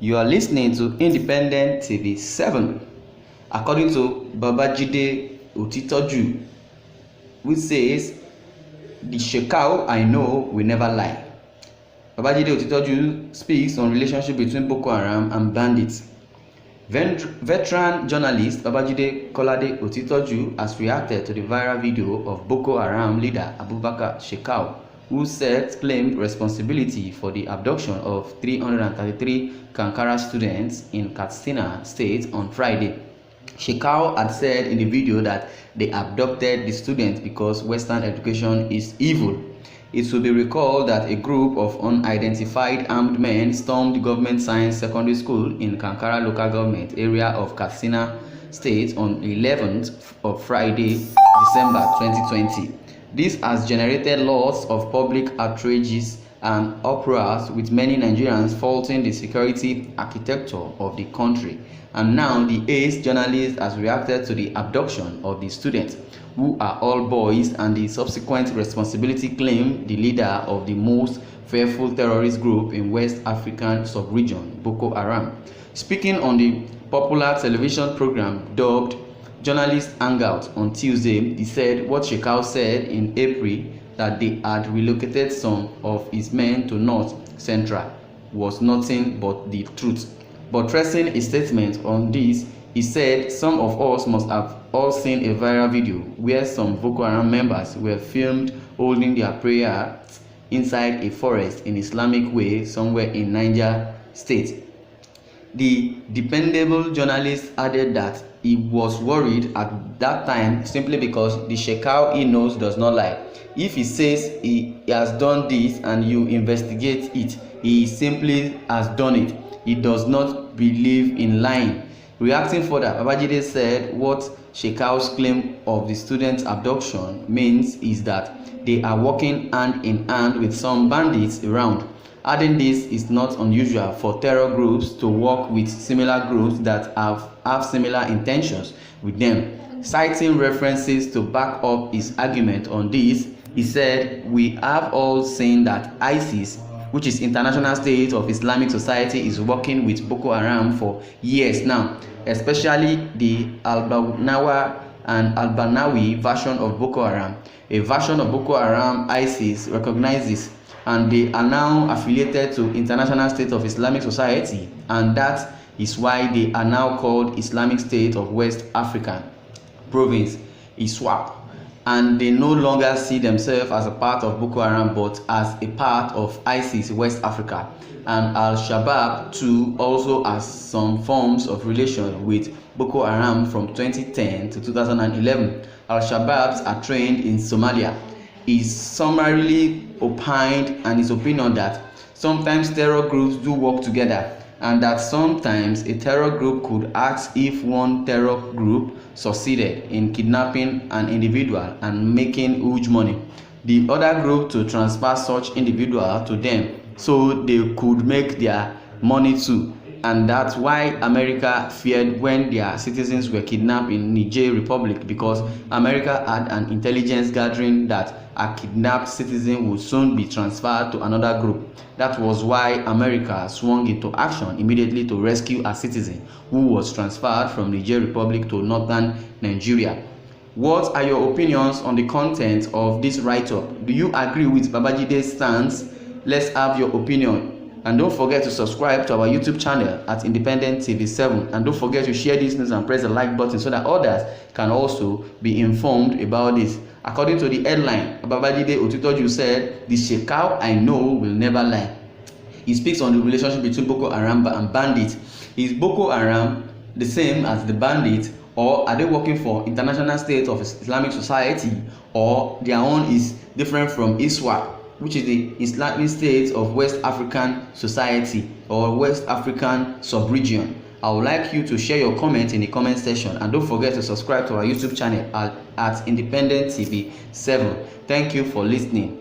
You are listening to Independent TV 7. According to Babajide Otitoju, which says, "The Shekau I know will never lie." Babajide Otitoju speaks on relationship between Boko Haram and bandits. Veteran journalist Babajide Kolade Otitoju has reacted to the viral video of Boko Haram leader Abubakar Shekau, who claimed responsibility for the abduction of 333 Kankara students in Katsina State on Friday. Shekau had said in the video that they abducted the students because Western education is evil. It will be recalled that a group of unidentified armed men stormed the government science secondary school in Kankara local government area of Katsina State on 11th of Friday, December 2020. This has generated lots of public outrages and uproars, with many Nigerians faulting the security architecture of the country. And now the ACE journalist has reacted to the abduction of the students, who are all boys, and the subsequent responsibility claim the leader of the most fearful terrorist group in West African sub-region, Boko Haram. Speaking on the popular television program dubbed Journalist Hangout on Tuesday, he said what Shekau said in April, that they had relocated some of his men to North Central, was nothing but the truth. Buttressing a statement on this, he said some of us must have all seen a viral video where some Boko Haram members were filmed holding their prayer inside a forest in Islamic way somewhere in Niger State. The dependable journalist added that he was worried at that time simply because the Shekau he knows does not lie. If he says he has done this and you investigate it, he simply has done it. He does not believe in lying. Reacting further, Babajide said what Shekau's claim of the students' abduction means is that they are working hand in hand with some bandits around. Adding this is not unusual for terror groups to work with similar groups that have similar intentions with them. Citing references to back up his argument on this, he said, "We have all seen that ISIS, which is International State of Islamic Society, is working with Boko Haram for years now, especially the Al-Banawa and Al-Banawi version of Boko Haram. A version of Boko Haram ISIS recognizes, and they are now affiliated to International State of Islamic Society, and that is why they are now called Islamic State of West African Province, ISWAP. And they no longer see themselves as a part of Boko Haram but as a part of ISIS West Africa, and Al-Shabaab too also has some forms of relation with Boko Haram from 2010 to 2011. Al-Shabaabs are trained in Somalia." He summarily opined and his opinion that sometimes terror groups do work together, and that sometimes a terror group could ask if one terror group succeeded in kidnapping an individual and making huge money, the other group to transfer such individual to them so they could make their money too. And that's why America feared when their citizens were kidnapped in Niger Republic, because America had an intelligence gathering that a kidnapped citizen would soon be transferred to another group. That was why America swung into action immediately to rescue a citizen who was transferred from Niger Republic to northern Nigeria. What are your opinions on the content of this write-up? Do you agree with Babajide's stance? Let's have your opinion. And don't forget to subscribe to our YouTube channel at Independent TV 7. And don't forget to share this news and press the like button so that others can also be informed about this. According to the headline, Babajide Otitoju said, "The Shekau I know will never lie." He speaks on the relationship between Boko Haram and bandits. Is Boko Haram the same as the bandits, or are they working for International State of Islamic Society, or their own is different from ISWAP, which is the Islamic State of West African Society or West African sub-region? I would like you to share your comment in the comment section, and don't forget to subscribe to our YouTube channel at Independent TV 7. Thank you for listening.